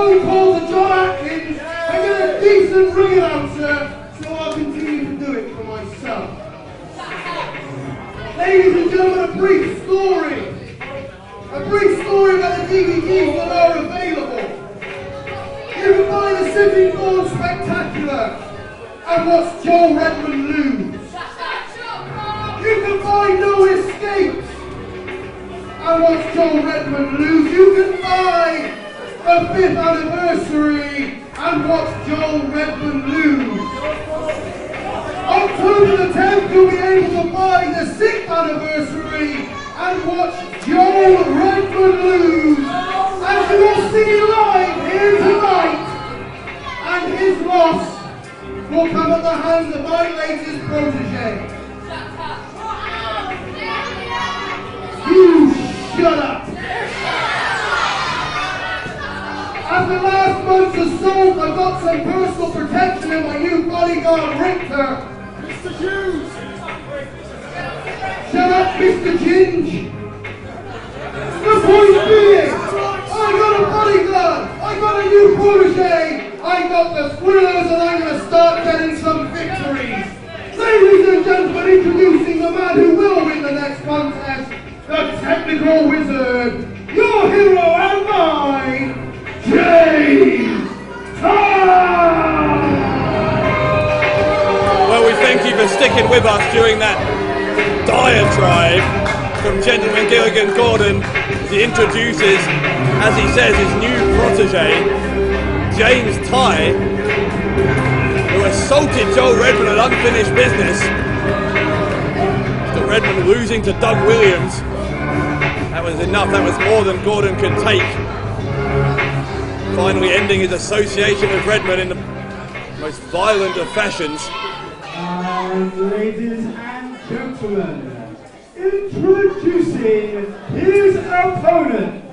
phone call to John Atkins and get a decent ring announcer so I'll continue to do it for myself. Ladies and gentlemen, a brief story. A brief story about the DVDs that are available. You can buy the Sitting Dawn Spectacular and watch Joel Redman lose. You can buy No Escapes and watch Joel Redman lose. You can buy the 5th anniversary and watch Joel Redman lose. October the 10th, you'll be able to buy the 6th anniversary and watch Joel Redman lose. And you will see live here tonight. And his loss will come at the hands of my latest protege. You shut up. After last month's assault, I got some personal protection in my new bodyguard, Richter. Mr. Hughes! Shut up, Mr. Ginge! The point being, I got a bodyguard, I got a new protege, I got the thrillers, and I'm going to start getting some victories. Ladies and gentlemen, introducing the man who will win the next contest, the technical wizard, your hero and mine, James Tighe! Well, we thank you for sticking with us during that diatribe from Gentleman Gilligan Gordon as he introduces, as he says, his new protege, James Tighe, who assaulted Joel Redman at unfinished business. Mr. Redman losing to Doug Williams. That was enough, that was more than Gordon could take. Finally ending his association with Redman in the most violent of fashions. And ladies and gentlemen, introducing his opponent.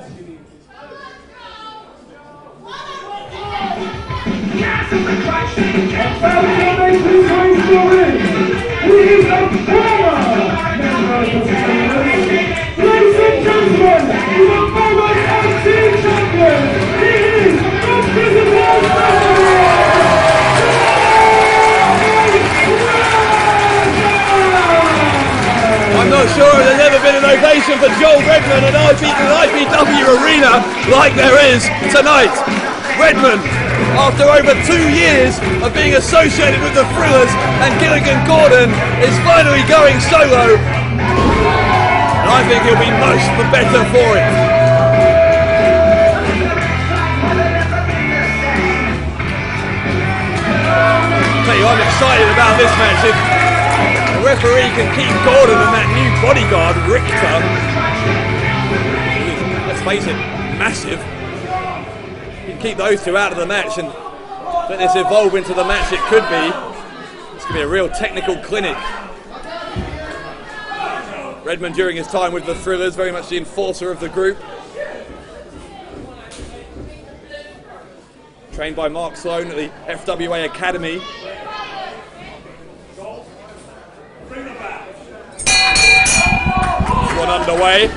About to make his way to the ring, he is a former member of the family. Ladies and gentlemen, he's a former MC champion. He is the Prisoner. I'm not sure there's ever been an ovation for Joel Redman at an IPW arena like there is tonight. Redman, after over 2 years of being associated with the Thrillers and Gilligan Gordon, is finally going solo. And I think he'll be much the better for it. Tell you, I'm excited about this match. If the referee can keep Gordon and that new bodyguard, Richter, let's face it, massive. You can keep those two out of the match and let this evolve into the match it could be. It's going to be a real technical clinic. Redman, during his time with the Thrillers, very much the enforcer of the group. Trained by Mark Sloan at the FWA Academy. One underway.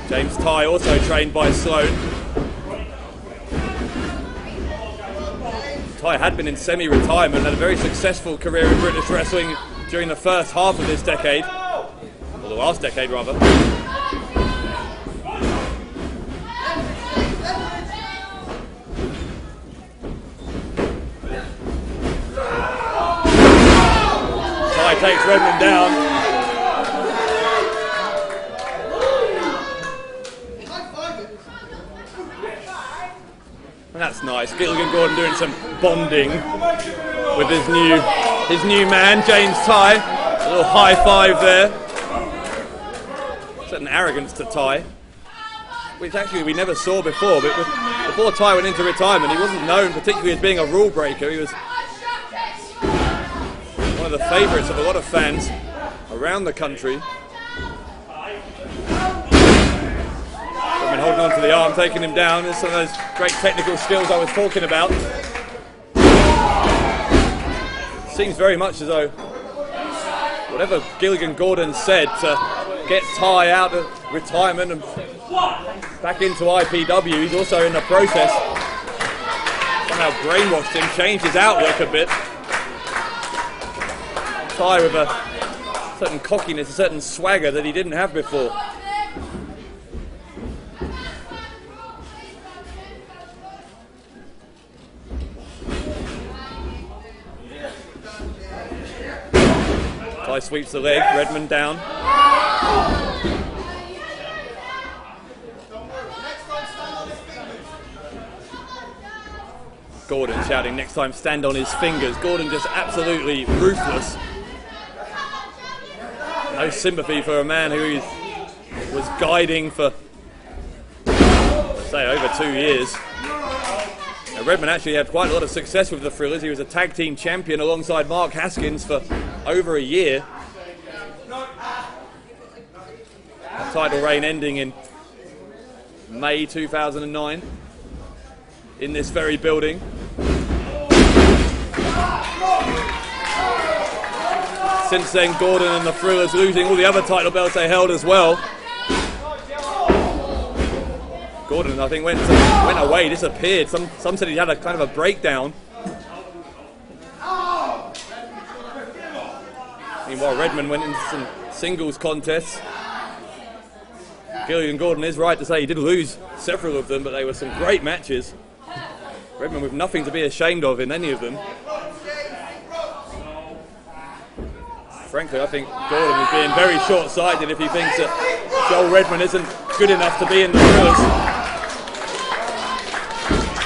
James Tighe, also trained by Sloan. Tighe had been in semi-retirement, had a very successful career in British wrestling during the first half of this decade, or the last decade rather. Tighe takes Redman down. And that's nice. Gilligan Gordon doing some bonding with his new man, James Tighe. A little high five there. Certain arrogance to Tighe, which actually we never saw before. But before Tighe went into retirement, he wasn't known particularly as being a rule breaker. He was one of the favourites of a lot of fans around the country. Redman holding on to the arm, taking him down. There's some of those great technical skills I was talking about. Seems very much as though whatever Gilligan Gordon said to get Tighe out of retirement and back into IPW, he's also in the process somehow brainwashed him, changed his outlook a bit. Tighe with a certain cockiness, a certain swagger that he didn't have before. Tighe sweeps the leg, Redman down. Gordon shouting, next time stand on his fingers. Gordon just absolutely ruthless. No sympathy for a man who was guiding for, say, over 2 years. Now, Redman actually had quite a lot of success with the Thrillers. He was a tag team champion alongside Mark Haskins for over a year. The title reign ending in May 2009 in this very building. Since then, Gordon and the Thrillers losing all the other title belts they held as well. Gordon, I think, went away, disappeared. Some said he had a kind of a breakdown. Meanwhile, Redman went into some singles contests. Gilligan Gordon is right to say he did lose several of them, but they were some great matches. Redman with nothing to be ashamed of in any of them. Frankly, I think Gordon is being very short-sighted if he thinks that Joel Redman isn't good enough to be in the Thrillers.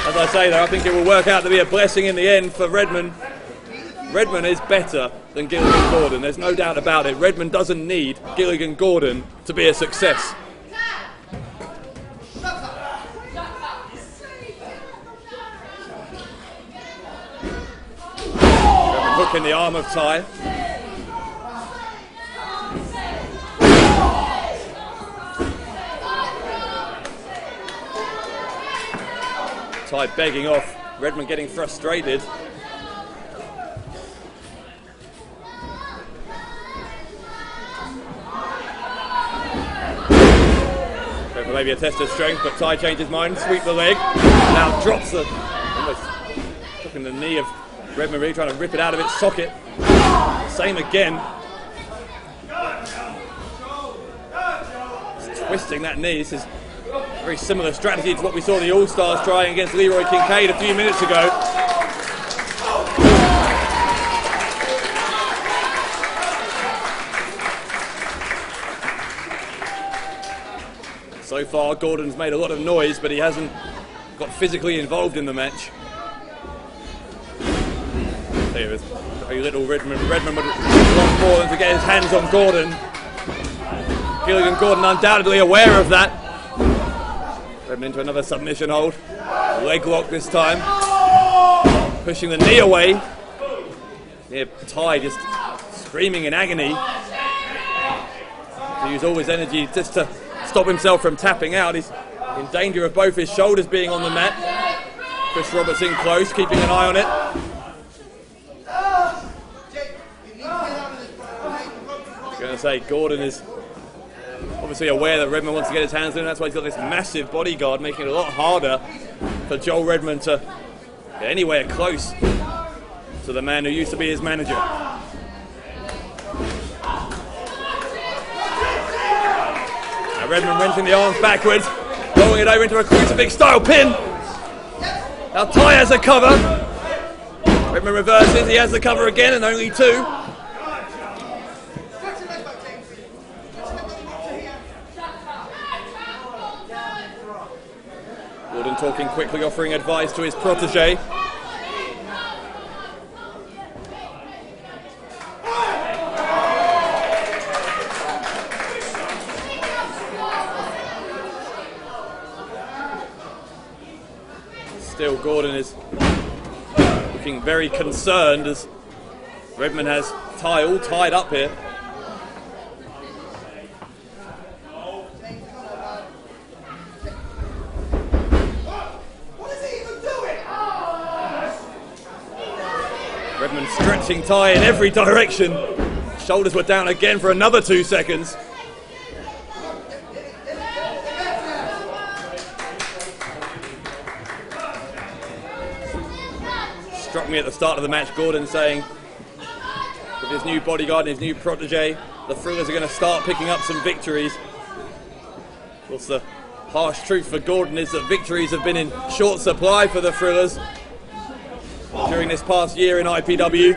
As I say though, I think it will work out to be a blessing in the end for Redman. Redman is better than Gilligan Gordon, there's no doubt about it. Redman doesn't need Gilligan Gordon to be a success. Hook in the arm of Tighe. Tighe begging off, Redman getting frustrated. Maybe a test of strength, but Tighe changed his mind, sweep the leg, now drops the, almost hooking the knee of Redman, really trying to rip it out of its socket. Same again. Just twisting that knee. This is a very similar strategy to what we saw the All-Stars trying against Leroy Kincaid a few minutes ago. So far, Gordon's made a lot of noise, but he hasn't got physically involved in the match. Here is very little Redman. Redman would want more than to get his hands on Gordon. Gilligan Gordon undoubtedly aware of that. Redman into another submission hold. Leg lock this time. Pushing the knee away. Yeah, Tighe just screaming in agony. He used all his energy just to stop himself from tapping out. He's in danger of both his shoulders being on the mat. Chris Roberts in close, keeping an eye on it. I'm going to say Gordon is obviously aware that Redman wants to get his hands in. That's why he's got this massive bodyguard, making it a lot harder for Joel Redman to get anywhere close to the man who used to be his manager. Now Redman wrenching the arms backwards, rolling it over into a crucifix style pin. Now Tighe has a cover. Redman reverses, he has the cover again, and only two. Gordon talking quickly, offering advice to his protege. Still, Gordon is looking very concerned as Redman has Tighe all tied up here. Redman stretching Tighe in every direction, Shoulders were down again for another 2 seconds. Struck me at the start of the match, Gordon saying, with his new bodyguard and his new protege, the Thrillers are going to start picking up some victories. Of course, the harsh truth for Gordon is that victories have been in short supply for the Thrillers during this past year in IPW.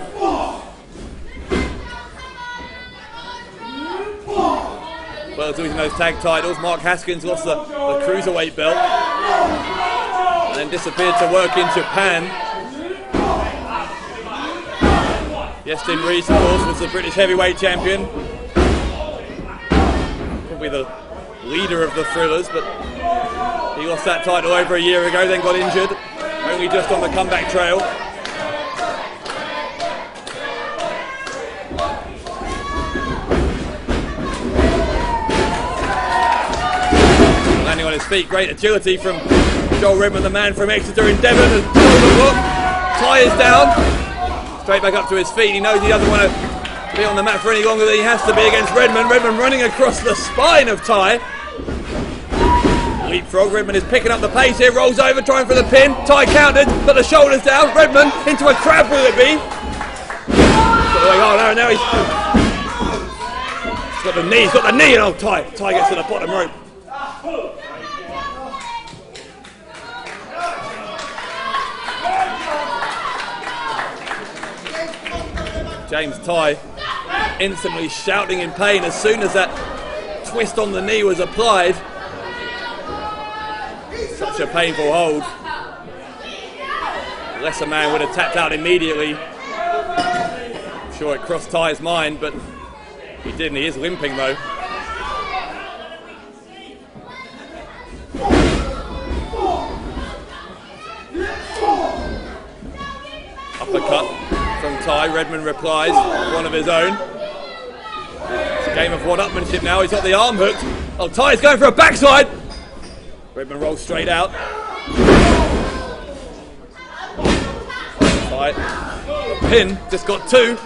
Well, losing those tag titles, Mark Haskins lost the cruiserweight belt and then disappeared to work in Japan. Justin Reese, of course, was the British heavyweight champion. Probably the leader of the Thrillers, but he lost that title over a year ago, then got injured, only just on the comeback trail. Landing on his feet, great agility from Joel Redman, the man from Exeter in Devon. And Tighe is down. Straight back up to his feet. He knows he doesn't want to be on the mat for any longer than he has to be against Redman. Redman running across the spine of Tighe. Leapfrog. Redman is picking up the pace here. Rolls over, trying for the pin. Tighe countered, but the shoulders down. Redman into a crab, will it be? Oh no, now he's got the knee. He's got the knee. And Tighe gets to the bottom rope. James Tighe instantly shouting in pain as soon as that twist on the knee was applied. Such a painful hold. The lesser man would have tapped out immediately. I'm sure it crossed Tighe's mind, but he didn't. He is limping though. Uppercut from Tighe. Redman replies, one of his own. It's a game of one-upmanship now. He's got the arm hooked. Oh, Tighe's going for a backside. Redman rolls straight out. Tighe, pin, just got two.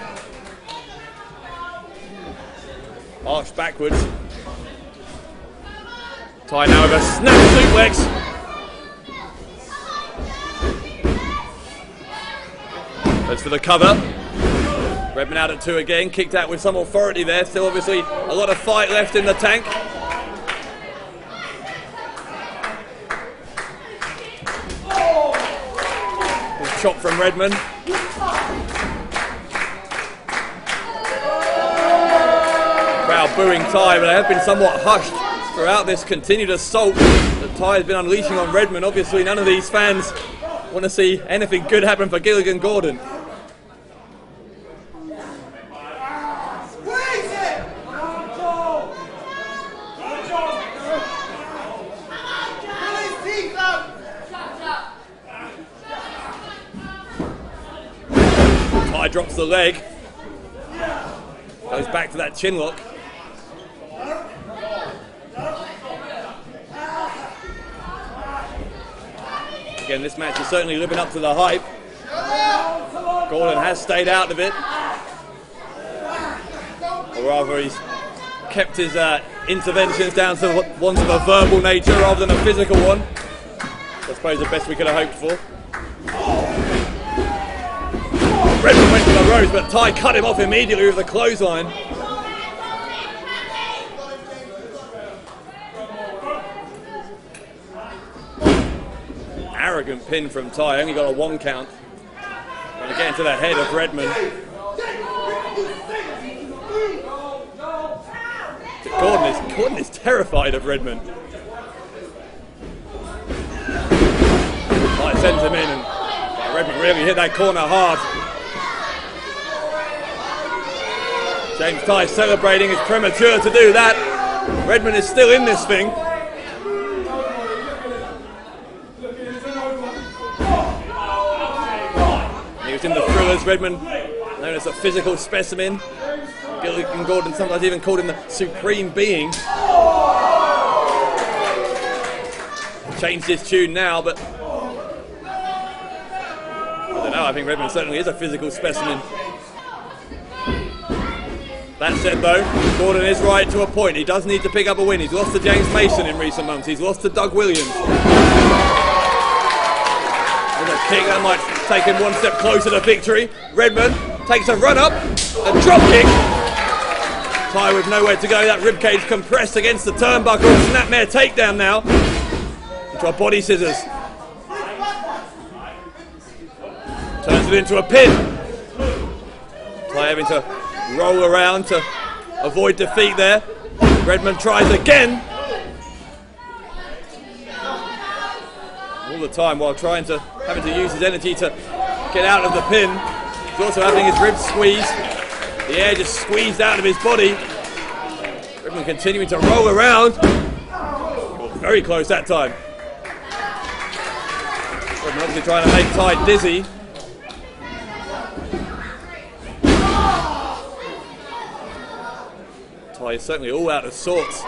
Arch backwards. Tighe now with a snap suplex. Goes for the cover. Redman out at two again, kicked out with some authority there. Still obviously a lot of fight left in the tank. Good chop from Redman. Crowd booing Tighe, but they have been somewhat hushed throughout this continued assault that Tighe has been unleashing on Redman. Obviously none of these fans want to see anything good happen for Gilligan Gordon. Tighe drops the leg. Goes back to that chin lock. Again, this match is certainly living up to the hype. Gordon has stayed out of it. Or rather, he's kept his interventions down to ones of a verbal nature rather than a physical one. I suppose the best we could have hoped for. Redman went for the ropes, but Tighe cut him off immediately with the clothesline. Arrogant pin from Tighe, only got a 1 count. Trying to get into the head of Redman. Gordon is terrified of Redman. Tighe sends him in, and Redman really hit that corner hard. James Tighe celebrating. It's premature to do that. Redman is still in this thing. He was in the Thrillers. Redman, known as a physical specimen. Gilligan Gordon sometimes even called him the Supreme Being. Changed his tune now, but I don't know. I think Redman certainly is a physical specimen. That said though, Gordon is right to a point. He does need to pick up a win. He's lost to James Mason in recent months. He's lost to Doug Williams. With a kick that might take him one step closer to victory. Redman takes a run up, a drop kick. Tighe with nowhere to go. That ribcage compressed against the turnbuckle. Snapmare takedown now. Into a body scissors. Turns it into a pin. Tighe having to roll around to avoid defeat there. Redman tries again. All the time while having to use his energy to get out of the pin. He's also having his ribs squeezed. The air just squeezed out of his body. Redman continuing to roll around. Very close that time. Redman obviously trying to make Tighe dizzy. Tighe is certainly all out of sorts.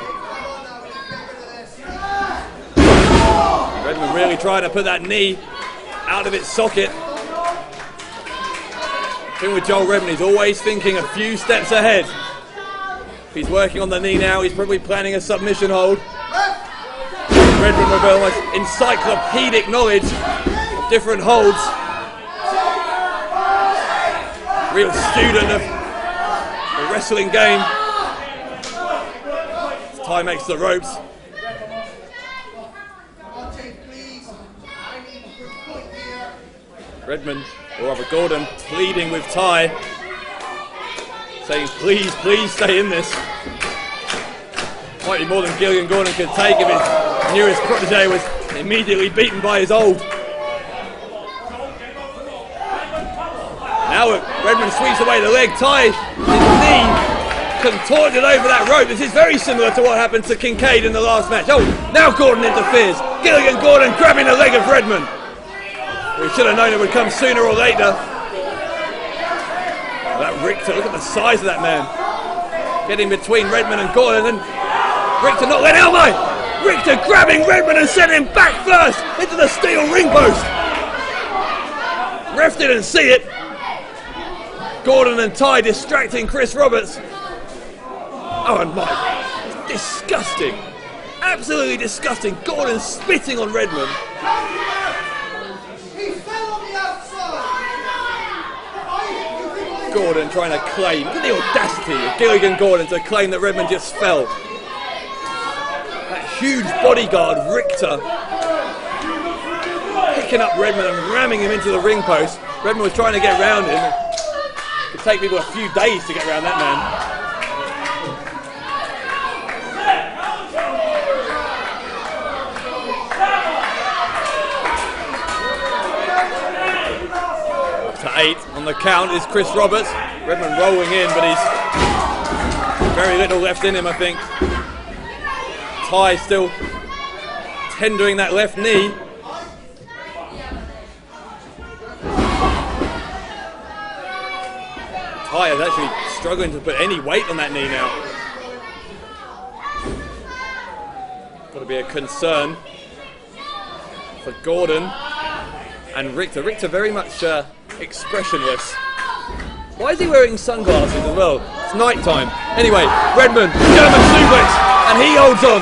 Redman really trying to put that knee out of its socket. The thing with Joel Redman, he's always thinking a few steps ahead. If he's working on the knee now, he's probably planning a submission hold. Redman with almost encyclopedic knowledge of different holds. Real student of the wrestling game. Tighe makes the ropes. Redman, or rather Gordon, pleading with Tighe, saying please, please stay in this. Might be more than Gilligan Gordon could take if his newest protege was immediately beaten by his old. Now Redman sweeps away the leg. Tighe, his knee contorted over that rope. This is very similar to what happened to Kincaid in the last match. Oh, now Gordon interferes. Gilligan Gordon grabbing the leg of Redman. We should have known it would come sooner or later. That Richter, look at the size of that man. Getting between Redman and Gordon, and Richter not letting out. Richter grabbing Redman and sending him back first into the steel ring post. Ref didn't see it. Gordon and Tighe distracting Chris Roberts. Oh, and my, disgusting. Absolutely disgusting. Gordon spitting on Redman. He fell on the outside. Gordon trying to claim, look at the audacity of Gilligan Gordon to claim that Redman just fell. That huge bodyguard, Richter, picking up Redman and ramming him into the ring post. Redman was trying to get around him. It could take people a few days to get around that man. To 8 on the count is Chris Roberts. Redman rolling in, but he's very little left in him, I think. Tighe still tendering that left knee. Tighe is actually struggling to put any weight on that knee now. Got to be a concern for Gordon and Richter. Richter very much expressionless. Why is he wearing sunglasses as well? It's night time. Anyway, Redman, German suplex, and he holds on.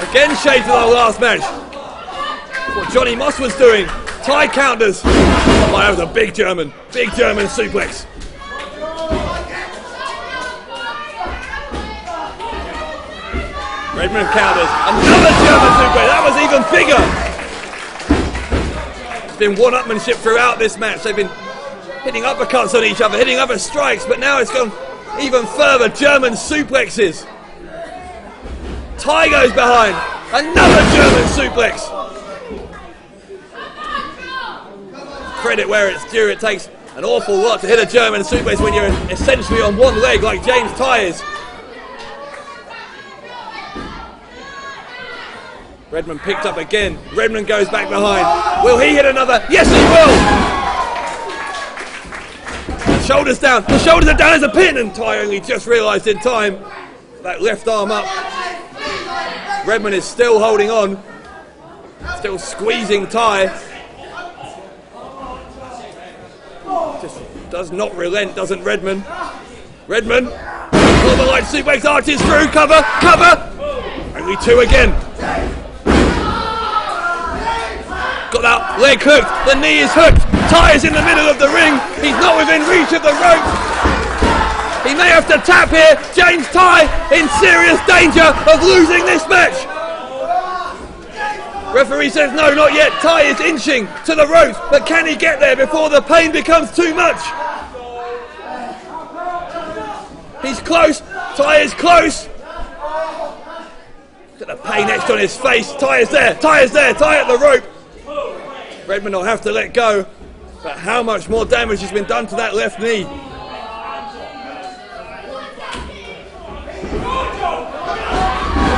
Again shades of our last match. That's what Johnny Moss was doing. Tighe counters. Oh, that was a big German suplex. Redman counters. Another German suplex. That was even bigger. There's been one-upmanship throughout this match. They've been hitting uppercuts on each other, hitting other strikes, but now it's gone even further. German suplexes. Tighe goes behind. Another German suplex. Credit where it's due. It takes an awful lot to hit a German suplex when you're essentially on one leg like James Tighe is. Redman picked up again. Redman goes back behind. Will he hit another? Yes, he will! Shoulders down. The shoulders are down as a pin, and Tighe only just realised in time. That left arm up. Redman is still holding on. Still squeezing Tighe. Just does not relent, doesn't Redman? Redman, Northern Light suplex arches through, cover, only 2 again. Got that leg hooked, the knee is hooked, Tighe is in the middle of the ring, he's not within reach of the rope. He may have to tap here, James Tighe in serious danger of losing this match. Referee says no, not yet, Tighe is inching to the ropes, but can he get there before the pain becomes too much? He's close, Tighe is close. Look at the pain etched on his face, Tighe is there, Tighe at the rope. Redman will have to let go, but how much more damage has been done to that left knee?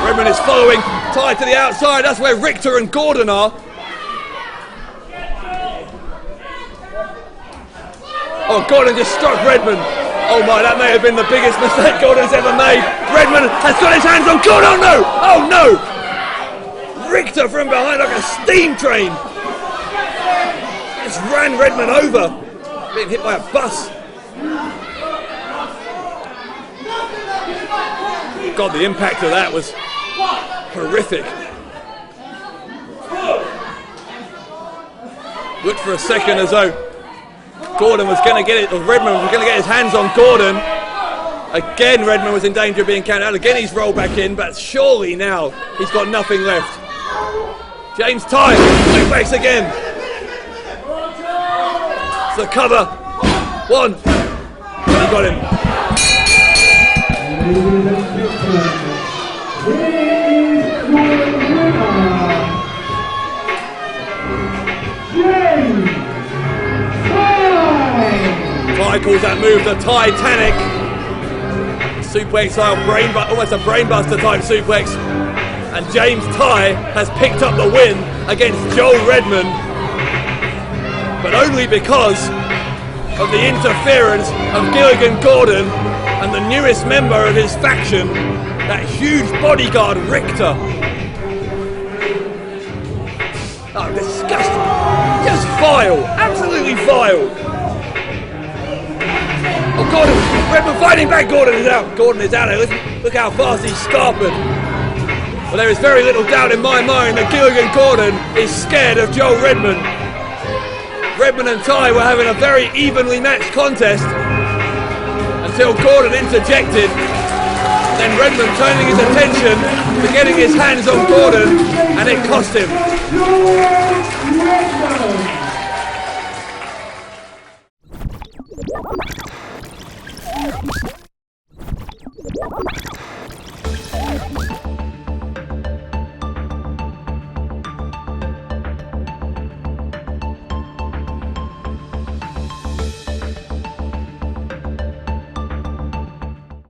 Redman is following, Tighe to the outside, that's where Richter and Gordon are. Oh, Gordon just struck Redman. Oh my, that may have been the biggest mistake Gordon's ever made. Redman has got his hands on Gordon, oh no! Oh no! Richter from behind like a steam train. Just ran Redman over, being hit by a bus. God, the impact of that was horrific. Looked for a second as though Gordon was going to get it, or Redman was going to get his hands on Gordon. Again, Redman was in danger of being counted out. Again, he's rolled back in, but surely now he's got nothing left. James Tighe, suplex again. The cover. 1. He got him. Tighe calls that move the Titanic. Suplex style almost a brainbuster type suplex. And James Tighe has picked up the win against Joel Redman. But only because of the interference of Gilligan Gordon and the newest member of his faction, that huge bodyguard Richter. Oh, disgusting. Just vile. Absolutely vile. Oh, Gordon. Redman fighting back. Gordon is out. Gordon is out there. Look how fast he's scarpered. Well, there is very little doubt in my mind that Gilligan Gordon is scared of Joel Redman. Redman and Tighe were having a very evenly matched contest until Gordon interjected, then Redman turning his attention to getting his hands on Gordon, and it cost him.